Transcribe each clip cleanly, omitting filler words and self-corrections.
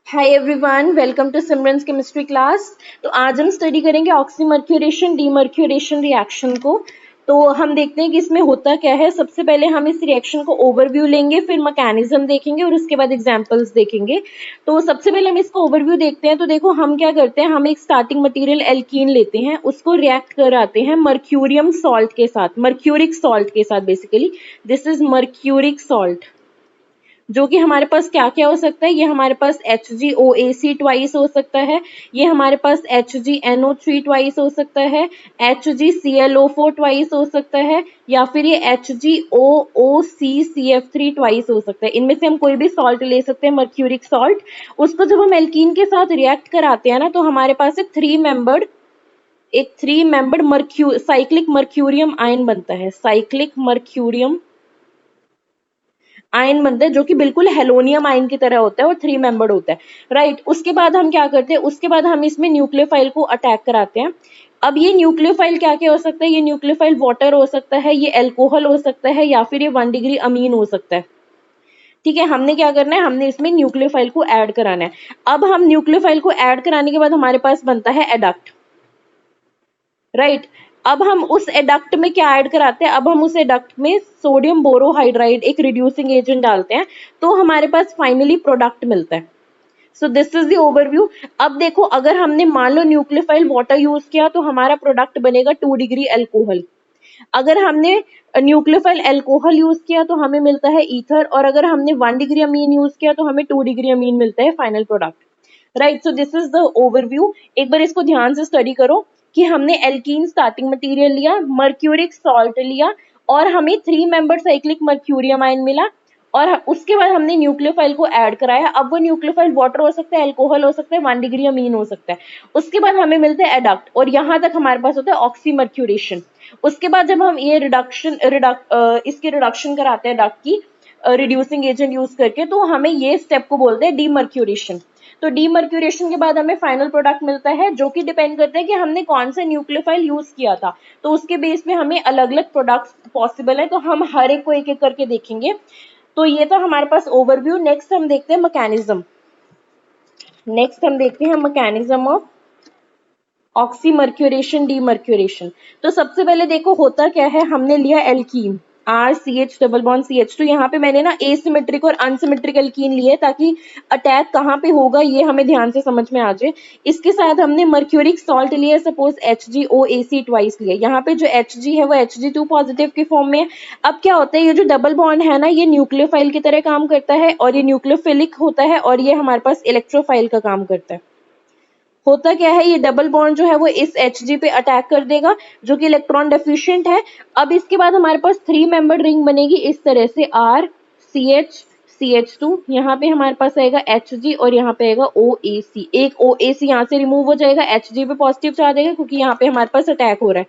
Hi everyone, welcome to Simran's chemistry class. तो आज हम स्टडी करेंगे ऑक्सीमर्क्यूरेशन डीमर्क्यूरेशन रिएक्शन को। तो हम देखते हैं कि इसमें होता क्या है। सबसे पहले हम इस रिएक्शन को ओवरव्यू लेंगे, फिर मैकेनिज्म देखेंगे और उसके बाद एग्जांपल्स देखेंगे। तो सबसे पहले हम इसका ओवरव्यू देखते हैं। तो देखो हम क्या करते हैं, हम एक स्टार्टिंग मटेरियल एल्कीन लेते हैं, उसको रिएक्ट कराते हैं मर्क्यूरियम सॉल्ट के साथ, मर्क्यूरिक सॉल्ट के साथ। Basically this is mercuric salt, जो कि हमारे पास क्या क्या हो सकता है। ये हमारे पास HgOAc ट्वाइस हो सकता है, ये हमारे पास HgNO3 ट्वाइस हो सकता है, HgClO4 ट्वाइस हो सकता है, या फिर ये HgOOCCF3 ट्वाइस हो सकता है। इनमें से हम कोई भी सॉल्ट ले सकते हैं, मर्क्यूरिक सॉल्ट। उसको जब हम एल्कीन के साथ रिएक्ट कराते हैं ना, तो हमारे पास एक थ्री मेंबर्ड साइक्लिक मर्क्यूरियम आयन बनता है। साइक्लिक मर्क्यूरियम आयन बनता है, जो कि बिल्कुल हेलोनियम आयन की तरह होता है और थ्री मेंबर्ड होता है। राइट, उसके बाद हम क्या करते हैं, उसके बाद हम इसमें न्यूक्लियोफाइल को अटैक कराते हैं। अब ये न्यूक्लियोफाइल क्या क्या हो सकता है, ये न्यूक्लियोफाइल वाटर हो सकता है, ये अल्कोहल हो सकता है, या फिर ये 1 डिग्री अमीन हो सकता है। ठीक है, हमने क्या करना है, हमने इसमें न्यूक्लियोफाइल को ऐड कराना है। अब हम न्यूक्लियोफाइल को ऐड कराने के बाद हमारे पास बनता है एडक्ट। राइट, अब हम उस एडक्ट में क्या ऐड कराते हैं, अब हम उस एडक्ट में सोडियम बोरोहाइड्राइड एक रिड्यूसिंग एजेंट डालते हैं, तो हमारे पास फाइनली प्रोडक्ट मिलता है। सो दिस इज द ओवरव्यू। अब देखो, अगर हमने मान लो न्यूक्लियोफाइल वाटर यूज किया तो हमारा प्रोडक्ट बनेगा 2 डिग्री अल्कोहल। अगर हमने न्यूक्लियोफाइल अल्कोहल यूज किया तो हमें मिलता है ईथर, और अगर हमने 1 डिग्री अमीन यूज किया तो हमें 2 डिग्री अमीन मिलता है final product. Right, so this is the overview. एक बार इसको ध्यान से स्टडी करो कि हमने एल्कीन स्टार्टिंग मटेरियल लिया, मर्क्यूरिक सॉल्ट लिया, और हमें 3 मेंबर साइक्लिक मर्क्यूरियम आयन मिला, और उसके बाद हमने न्यूक्लियोफाइल को ऐड कराया। अब वो न्यूक्लियोफाइल वाटर हो सकता है, अल्कोहल हो सकता है, 1 डिग्री अमीन हो सकता है। उसके बाद हमें मिलता है एडक्ट, और यहाँ तक हमारे पास होता है ऑक्सीमर्क्यूरेशन। उसके बाद जब हम ये इसकी रिडक्शन कराते हैं डक्ट की रिड्यूसिंग एजेंट यूज करके, तो हमें ये स्टेप को बोलते हैं डीमर्क्यूरेशन। तो डीमर्क्यूरेशन के बाद हमें फाइनल प्रोडक्ट मिलता है, जो कि डिपेंड करता है कि हमने कौन सा न्यूक्लियोफाइल यूज किया था। तो उसके बेस पे हमें अलग अलग प्रोडक्ट्स पॉसिबल है, तो हम हर एक को एक एक करके देखेंगे। तो ये था हमारे पास ओवरव्यू। नेक्स्ट हम देखते हैं mechanism. Mechanism of oxymercuration demercuration. तो सबसे पहले देखो होता क्या है, हमने लिया alkene RCH double bond CH2। यहाँ पे मैंने ना एसिमेट्रिक और अनसिमेट्रिक एल्कीन लिए, ताकि अटैक कहाँ पे होगा ये हमें ध्यान से समझ में आ जाए। इसके साथ हमने मर्क्यूरिक सॉल्ट लिया, सपोज HgOAc ट्वाइस लिया। यहाँ पे जो Hg है वो Hg2 पॉजिटिव के फॉर्म में है। अब क्या होता है, ये जो डबल बॉन्ड है ना, ये न्यूक्लियोफाइल की तरह काम करता है, और ये न्यूक्लियोफिलिक होता है, और ये हमारे पास इलेक्ट्रोफाइल का काम करता है। होता क्या है, ये डबल बॉन्ड जो है वो इस Hg पे अटैक कर देगा, जो कि इलेक्ट्रॉन डेफिशिएंट है। अब इसके बाद हमारे पास 3 मेंबर्ड रिंग बनेगी इस तरह से, RCH CH2, यहाँ पे हमारे पास आएगा Hg, और यहाँ पे आएगा OAc। एक OAc यहाँ से रिमूव हो जाएगा, Hg पे पॉजिटिव चार्ज आएगा, क्योंकि यहाँ पे हमारे पास अटैक हो रहा है।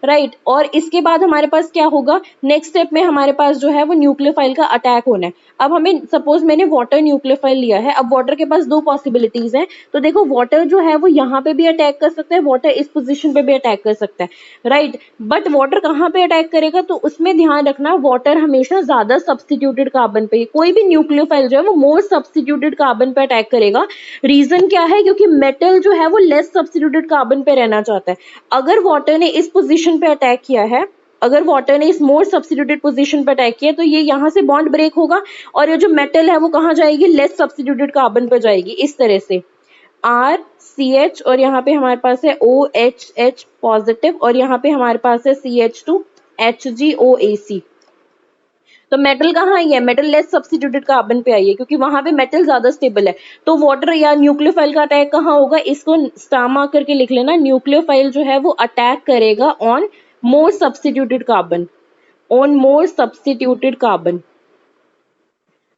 राइट, और इसके बाद हमारे पास क्या होगा, नेक्स्ट स्टेप में हमारे पास जो है वो न्यूक्लियोफाइल का अटैक होना है। अब हमें सपोज मैंने वाटर न्यूक्लियोफाइल लिया है, अब वाटर के पास दो पॉसिबिलिटीज हैं। तो देखो, वाटर जो है वो यहाँ पे भी अटैक कर सकता है, वाटर इस पोजीशन पे भी अटैक कर सकता है। राइट, बट वाटर कहाँ पे अटैक करेगा, तो उसमें ध्यान रखना, वाटर हमेशा ज्यादा सब्स्टिट्यूटेड कार्बन पे, कोई भी न्यूक्लियोफाइल जो है वो मोर सब्स्टिट्यूटेड कार्बन पे अटैक करेगा। रीजन क्या है, क्योंकि मेटल जो है वो लेस सब्स्टिट्यूटेड कार्बन पे रहना चाहता है। अगर वाटर ने इस पोजीशन पे अटैक किया है, अगर वाटर ने इस मोर सब्स्टिट्यूटेड पोजीशन पे अटैक किया, तो ये यहाँ से बॉन्ड ब्रेक होगा, और ये जो मेटल है वो कहाँ जाएगी, लेस सब्स्टिट्यूटेड कार्बन पे जाएगी, इस तरह से RCH, और यहाँ पे हमारे पास है OHH पॉजिटिव, और यहाँ पे हमारे पास है CH2 HgOAc। तो मेटल कहाँ आई है, मेटल लेस सब्स्टिट्यूटेड कार्बन पे आई है, क्योंकि वहां पे मेटल ज्यादा स्टेबल है। तो वाटर या न्यूक्लियोफाइल का अटैक कहाँ होगा, इसको स्टार मार्क करके लिख लेना, न्यूक्लियोफाइल जो है वो अटैक करेगा on more substituted carbon, on more substituted carbon.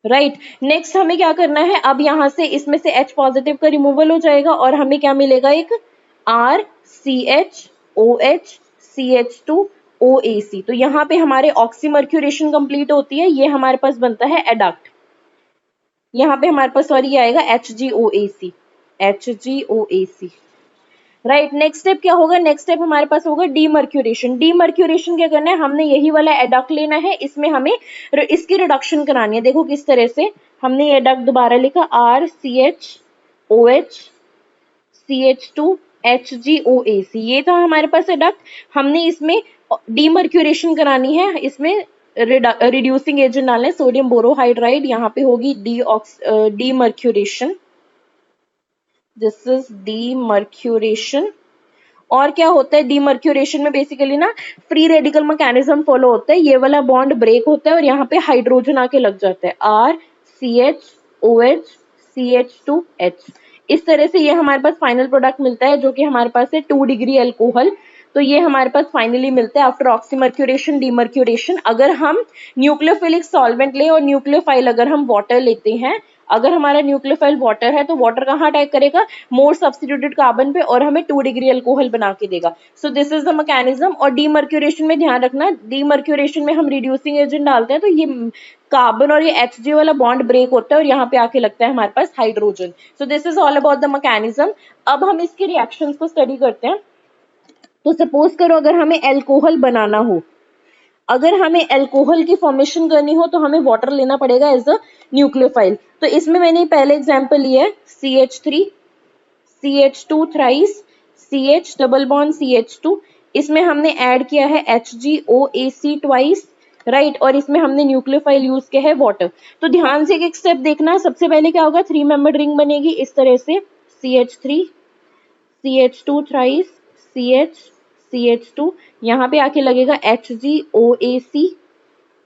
Right, next हमें क्या करना है, अब यहाँ से इसमें से H पॉजिटिव का रिमूवल हो जाएगा, और हमें क्या मिलेगा, एक RCH OH CH2 OAc। तो यहाँ पे हमारे ऑक्सीमर्क्यूरेशन कंप्लीट होती है, ये हमारे पास बनता है एडक्ट। यहाँ पे हमारे पास सॉरी आएगा HgOAc, HgOAc। Right, next step क्या होगा, नेक्स्ट स्टेप हमारे पास होगा डीमर्क्यूरेशन। डीमर्क्यूरेशन क्या करना है, हमने यही वाला एडक्ट लेना है, इसमें हमें इसकी रिडक्शन करानी है। देखो किस तरह से, हमने ये एडक्ट दोबारा लिखा RCH OH CH2HgOAc, ये था हमारे पास एडक्ट। हमने इसमें डीमर्क्यूरेशन करानी है, इसमें रिड्यूसिंग एजेंट डालना है, सोडियम बोरोहाइड्राइड, यहाँ पे होगी डीमर्क्यूरेशन, दिस इज डीमर्क्यूरेशन। और क्या होता है डीमर्क्यूरेशन में, बेसिकली ना फ्री रेडिकल मैकेनिज्म फॉलो होता है, ये वाला बॉन्ड ब्रेक होता है और यहाँ पे हाइड्रोजन आके लग जाता है, RCH OH CH2H। इस तरह से ये हमारे पास फाइनल प्रोडक्ट मिलता है, जो कि हमारे पास है 2 डिग्री अल्कोहल। तो ये हमारे पास फाइनली मिलता है आफ्टर ऑक्सीमर्क्यूरेशन डीमर्क्यूरेशन। अगर हम न्यूक्लियोफिलिक सॉल्वेंट ले और न्यूक्लियोफाइल अगर हम वाटर लेते हैं, अगर हमारा न्यूक्लियोफाइल वाटर है तो वाटर कहाँ अटैक करेगा, मोर सब्स्टिट्यूटेड कार्बन पे, और हमें 2 डिग्री अल्कोहल बना के देगा। सो दिस इज द मैकेनिज्म। और डीमर्क्यूरेशन में ध्यान रखना, डीमर्क्यूरेशन में हम रिड्यूसिंग एजेंट डालते हैं तो ये कार्बन और ये Hg वाला बॉन्ड ब्रेक होता है और यहाँ पे आके लगता है हमारे पास hydrogen. So this is all about the mechanism. अब हम इसके रिएक्शंस को स्टडी करते हैं। तो सपोज करो अगर हमें अल्कोहल बनाना हो, अगर हमें अल्कोहल की फॉर्मेशन करनी हो तो हमें वाटर लेना पड़ेगा एज अ न्यूक्लियोफाइल। तो इसमें मैंने पहले एग्जांपल लिया है CH3 CH2 thrice CH double bond CH2, इसमें हमने ऐड किया है HgOAc ट्वाइस, राइट, और इसमें हमने न्यूक्लियोफाइल यूज किया है वाटर। तो ध्यान से एक स्टेप देखना, सबसे पहले क्या होगा, 3 मेंबर्ड रिंग बनेगी इस तरह से, CH3 CH2 थ्राइस CH2, यहाँ पे आके लगेगा HgOAc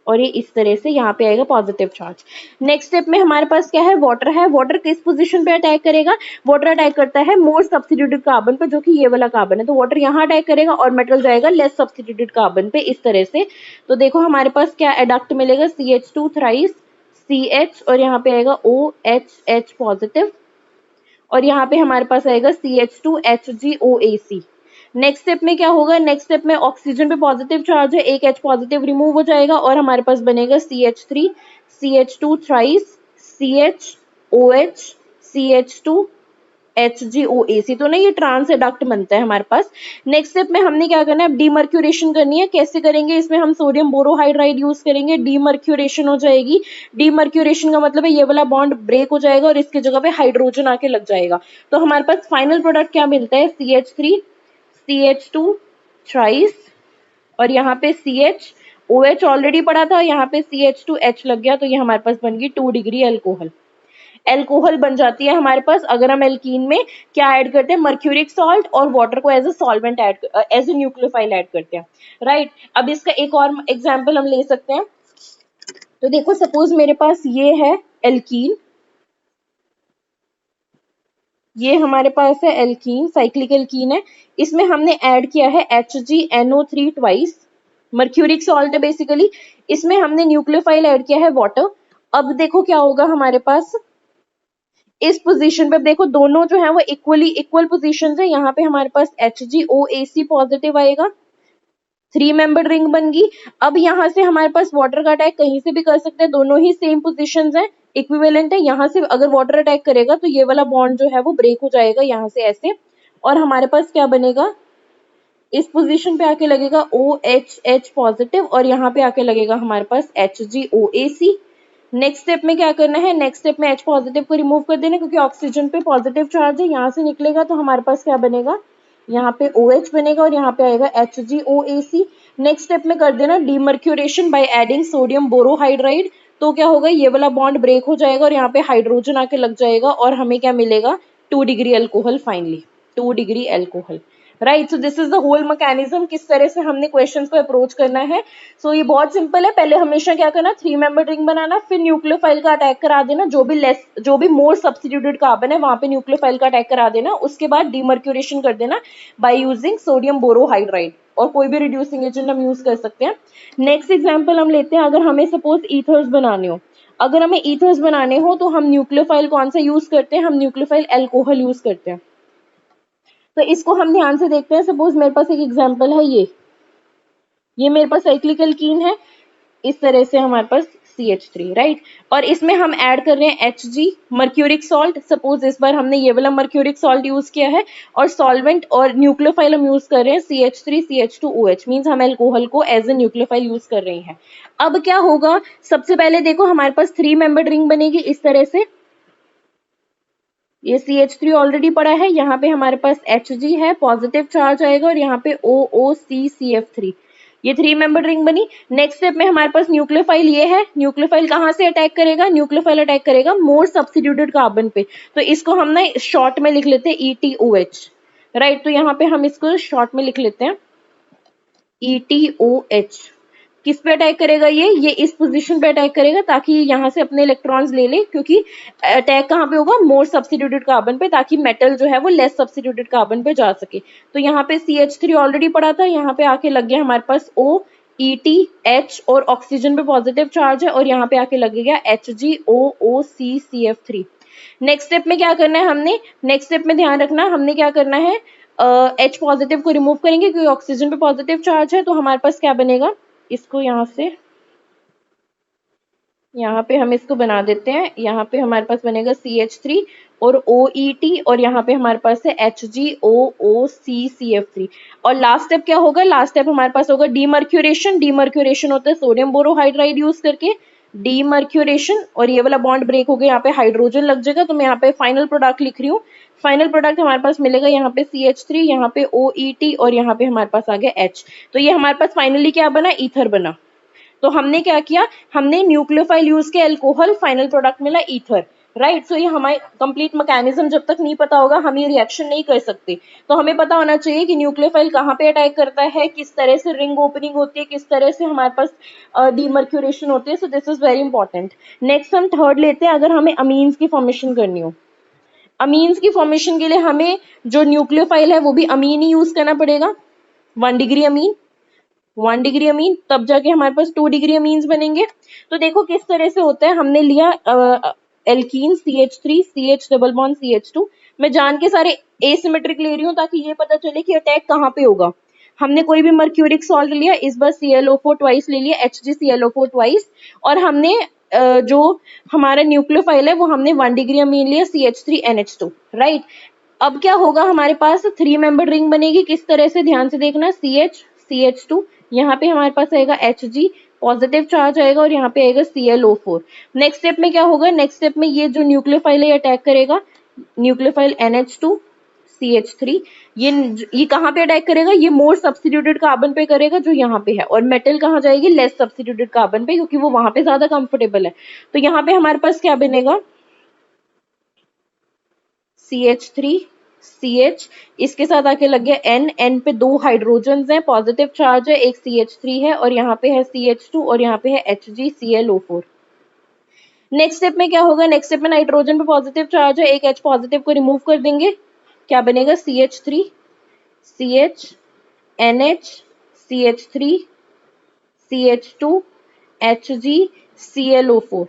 और ये इस तरह से यहाँ पे आएगा पॉजिटिव चार्ज। नेक्स्ट स्टेप में हमारे पास क्या है, वाटर है। वाटर किस पोजीशन पे अटैक करेगा, वाटर अटैक करता है मोर सब्स्टिट्यूटेड कार्बन पे, जो कि ये वाला कार्बन है। तो वाटर यहाँ अटैक करेगा और मेटल जाएगा लेस सब्स्टिट्यूटेड कार्बन पे, इस तरह से। तो देखो हमारे पास क्या एडक्ट मिलेगा, CH2 थ्राइस CH और यहाँ पे आएगा OH पॉजिटिव और यहाँ पे हमारे पास आएगा CH2HgOAc। नेक्स्ट स्टेप में क्या होगा, नेक्स्ट स्टेप में ऑक्सीजन पे पॉजिटिव चार्ज है, एक H पॉजिटिव रिमूव हो जाएगा और हमारे पास बनेगा CH3 CH2 thrice CHOH CH2 HgOAc। तो ना ये ट्रांस एडक्ट बनता है हमारे पास। नेक्स्ट स्टेप में हमने क्या करना है, डीमर्क्यूरेशन करनी है। कैसे करेंगे, इसमें हम सोडियम बोरोहाइड्राइड यूज करेंगे, डीमर्क्यूरेशन हो जाएगी। डीमर्क्यूरेशन का मतलब है ये वाला बॉन्ड ब्रेक हो जाएगा और इसकी जगह पे हाइड्रोजन आके लग जाएगा। तो हमारे पास फाइनल प्रोडक्ट क्या मिलता है, CH3 CH2 थ्राइस और यहाँ पे CH OH ऑलरेडी पड़ा था, यहाँ पे CH2H लग गया, तो ये हमारे पास बन गई 2 डिग्री अल्कोहल। अल्कोहल बन जाती है हमारे पास अगर हम एल्कीन में क्या ऐड करते हैं, मर्क्यूरिक सॉल्ट और वाटर को as a solvent add, as a nucleophile add करते हैं, राइट। अब इसका एक और एग्जांपल हम ले सकते हैं। तो देखो सपोज मेरे पास ये है एल्कीन, ये हमारे पास है एल्कीन, साइक्लिक एल्कीन है। इसमें हमने ऐड किया है HgNO3 ट्वाइस, मर्क्यूरिक सॉल्ट है बेसिकली। इसमें हमने न्यूक्लियोफाइल ऐड किया है वाटर। अब देखो क्या होगा हमारे पास, इस पोजीशन पे देखो दोनों जो है वो इक्वल पोजीशन है। यहाँ पे हमारे पास HgOAc पॉजिटिव आएगा, 3 मेंबर्ड रिंग बन गई। अब यहाँ से हमारे पास वाटर का अटैक कहीं से भी कर सकते हैं, दोनों ही सेम पोजीशंस हैं, इक्विवेलेंट है। यहाँ से अगर वाटर अटैक करेगा तो ये वाला बॉन्ड जो है वो ब्रेक हो जाएगा यहाँ से ऐसे, और हमारे पास क्या बनेगा, इस पोजीशन पे आके लगेगा OH पॉजिटिव और यहाँ पे आके लगेगा हमारे पास HgOAc। नेक्स्ट स्टेप में क्या करना है, नेक्स्ट स्टेप में H पॉजिटिव को रिमूव कर देना, क्योंकि ऑक्सीजन पे पॉजिटिव चार्ज है, यहाँ से निकलेगा तो हमारे पास क्या बनेगा, यहाँ पे OH बनेगा और यहाँ पे आएगा HgOAc। नेक्स्ट स्टेप में कर देना demercuration by adding sodium borohydride. तो क्या होगा, ये वाला बॉन्ड ब्रेक हो जाएगा और यहाँ पे हाइड्रोजन आके लग जाएगा और हमें क्या मिलेगा, 2 degree alcohol, finally 2 degree alcohol, right. So this is the whole mechanism, किस तरह से हमने क्वेश्चंस को अप्रोच करना है। सो ये बहुत सिंपल है, पहले हमेशा क्या करना, 3 मेंबर रिंग बनाना, फिर न्यूक्लियोफाइल का अटैक करा देना, जो भी मोर सब्स्टिट्यूटेड कार्बन है वहां पे न्यूक्लियोफाइल का अटैक करा देना, उसके बाद डीमर्क्यूरेशन कर देना बाय यूजिंग सोडियम बोरोहाइड्राइड, और कोई भी रिड्यूसिंग एजेंट हम यूज कर सकते हैं। नेक्स्ट एग्जाम्पल हम लेते हैं, अगर हमें सपोज ईथर्स बनाने हो, अगर हमें ईथर्स बनाने हो तो हम न्यूक्लियोफाइल कौन सा यूज करते हैं, हम न्यूक्लियोफाइल अल्कोहल यूज करते हैं। तो इसको हम ध्यान से देखते हैं। सपोज मेरे पास एक एग्जांपल है, ये मेरे पास साइक्लिक एल्कीन है, इस तरह से हमारे पास CH3, राइट। और इसमें हम ऐड कर रहे हैं Hg मर्क्यूरिक सॉल्ट। सपोज इस बार हमने ये वाला मर्क्यूरिक सॉल्ट यूज किया है और सॉल्वेंट और न्यूक्लियोफाइल हम यूज कर रहे हैं CH3 CH2OH, मींस हम अल्कोहल को एज ए न्यूक्लियोफाइल यूज कर रहे हैं। अब क्या होगा, सबसे पहले देखो हमारे पास 3 मेंबर्ड रिंग बनेगी इस तरह से, ये CH3 ऑलरेडी पड़ा है, यहाँ पे हमारे पास Hg है, पॉजिटिव चार्ज आएगा और यहाँ पे OOCCF3, ये 3 मेंबर रिंग बनी। नेक्स्ट स्टेप में हमारे पास न्यूक्लियोफाइल ये है, न्यूक्लियोफाइल कहाँ से अटैक करेगा, न्यूक्लियोफाइल अटैक करेगा मोर सब्स्टिट्यूटेड कार्बन पे, तो इसको हम ना शॉर्ट में लिख लेते हैं ETOH, राइट। तो यहाँ पे हम इसको शॉर्ट में लिख लेते हैं ETOH। किस पे अटैक करेगा, ये इस पोजीशन पे अटैक करेगा ताकि यहाँ से अपने इलेक्ट्रॉन्स ले ले, क्योंकि अटैक कहाँ पे होगा, मोर सब्स्टिट्यूटेड कार्बन पे, ताकि मेटल जो है वो लेस सब्स्टिट्यूटेड कार्बन पे जा सके। तो यहाँ पे CH3 ऑलरेडी पड़ा था, यहाँ पे आके लग गया हमारे पास O ET H और ऑक्सीजन पे पॉजिटिव चार्ज है और यहाँ पे आके लग गया HgOOCCF3। नेक्स्ट स्टेप में क्या करना है हमने, नेक्स्ट स्टेप में ध्यान रखना हमने क्या करना है, H पॉजिटिव को रिमूव करेंगे क्योंकि ऑक्सीजन पे पॉजिटिव चार्ज है, तो हमारे पास क्या बनेगा, इसको यहाँ से यहाँ पे हम इसको बना देते हैं, यहाँ पे हमारे पास बनेगा CH3 और OET और यहाँ पे हमारे पास है HgOOCCF3। और लास्ट स्टेप क्या होगा, लास्ट स्टेप हमारे पास होगा डीमर्क्यूरेशन। डीमर्क्यूरेशन होता है सोडियम बोरोहाइड्राइड यूज करके, डीमर्क्यूरेशन, और ये वाला बॉन्ड ब्रेक हो गया, यहाँ पे हाइड्रोजन लग जाएगा, तो मैं यहाँ पे फाइनल प्रोडक्ट लिख रही हूँ। फाइनल प्रोडक्ट हमारे पास मिलेगा यहाँ पे CH3, यहाँ पे OET और यहाँ पे हमारे पास आ गया H। तो ये हमारे पास फाइनली क्या बना, ईथर बना। तो हमने क्या किया, हमने न्यूक्लियोफाइल यूज किया अल्कोहल, फाइनल प्रोडक्ट मिला ईथर, राइट। सो ये हमारे कंप्लीट मैकेनिज्म जब तक नहीं पता होगा हम ये रिएक्शन नहीं कर सकते। तो हमें पता होना चाहिए कि न्यूक्लियोफाइल कहाँ पे अटैक करता है, किस तरह से रिंग ओपनिंग होती है, किस तरह से हमारे पास डीमर्क्यूरेशन होती है। सो this is very important. Next हम थर्ड लेते हैं, अगर हमें अमीन्स की फॉर्मेशन करनी हो, अमीन्स की फॉर्मेशन के लिए हमें जो न्यूक्लियोफाइल है वो भी अमीन ही यूज करना पड़ेगा, 1 डिग्री अमीन, 1 डिग्री अमीन, तब जाके हमारे पास 2 डिग्री अमीन्स बनेंगे। तो देखो किस तरह से होता है, हमने लिया alkene CH3 CH double bond CH2, मैं जान के सारे एसिमेट्रिक ले रही हूँ ताकि ये पता चले कि अटैक कहाँ पे होगा। हमने कोई भी मर्क्यूरिक सॉल्ट लिया, इस बार ClO4 ट्वाइस ले लिया, HgClO4 ट्वाइस, और हमने जो हमारा न्यूक्लियोफाइल है वो हमने 1 डिग्री अमीन लिया CH3NH2, राइट। अब क्या होगा, हमारे पास 3 मेंबर रिंग बनेगी, किस तरह से, ध्यान से देखना, CH2, यहाँ पे हमारे पास आएगा Hg, पॉजिटिव चार्ज आएगा और यहाँ पे आएगा ClO4। नेक्स्ट स्टेप में क्या होगा, नेक्स्ट स्टेप में ये जो न्यूक्लियोफाइल है अटैक करेगा, न्यूक्लियोफाइल NH2 CH3, ये कहाँ पे अटैक करेगा, ये मोर सब्स्टिट्यूटेड कार्बन पे करेगा जो यहाँ पे है, और मेटल कहाँ जाएगी, लेस सब्स्टिट्यूटेड कार्बन पे, क्योंकि वो वहां पे ज्यादा कंफर्टेबल है। तो यहाँ पे हमारे पास क्या बनेगा, CH3 CH, इसके साथ आके लग गया N पे 2 हाइड्रोजन हैं, पॉजिटिव चार्ज है, एक CH3 है और यहाँ पे है CH2 और यहाँ पे है HgClO4। नेक्स्ट स्टेप में क्या होगा, नेक्स्ट स्टेप में नाइट्रोजन पे पॉजिटिव चार्ज है, एक H पॉजिटिव को रिमूव कर देंगे, क्या बनेगा, CH3 CH NH CH3 CH2 HgClO4।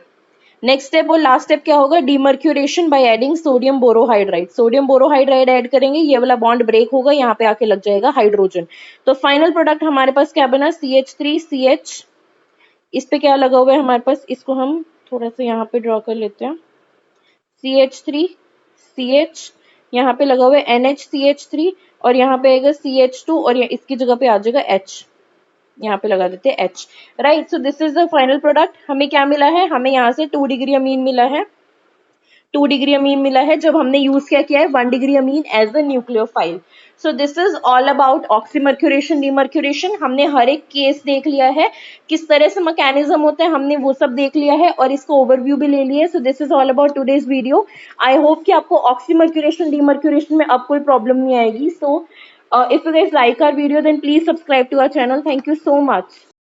Next step और लास्ट स्टेप क्या होगा, demercuration by adding sodium borohydride. Sodium borohydride add करेंगे, ये वाला बॉन्ड ब्रेक होगा, यहाँ पे आके लग जाएगा हाइड्रोजन। तो फाइनल प्रोडक्ट हमारे पास क्या बना, CH3 CH, इस पे क्या लगा हुआ है हमारे पास, इसको हम थोड़ा सा यहाँ पे ड्रॉ कर लेते हैं, CH3 CH, यहाँ पे लगा हुआ है NHCH3 और यहाँ पे आएगा CH2 और इसकी जगह पे आ जाएगा H, यहाँ पे लगा देते हैं H, right. So this is the final product. हमें क्या मिला है, हमें यहाँ से 2 डिग्री अमीन मिला है, 2 डिग्री अमीन मिला है जब हमने यूज क्या किया है 1 degree amine as a nucleophile. So this is all about oxymercuration demercuration. हमने हर एक केस देख लिया है, किस तरह से मैकेनिज्म होता है हमने वो सब देख लिया है और इसको ओवरव्यू भी ले लिया है। सो this is all about today's video. I hope कि आपको ऑक्सीमर्क्यूरेशन डीमर्क्यूरेशन में अब कोई प्रॉब्लम नहीं आएगी। सो if you guys like our video then please subscribe to our channel. Thank you so much.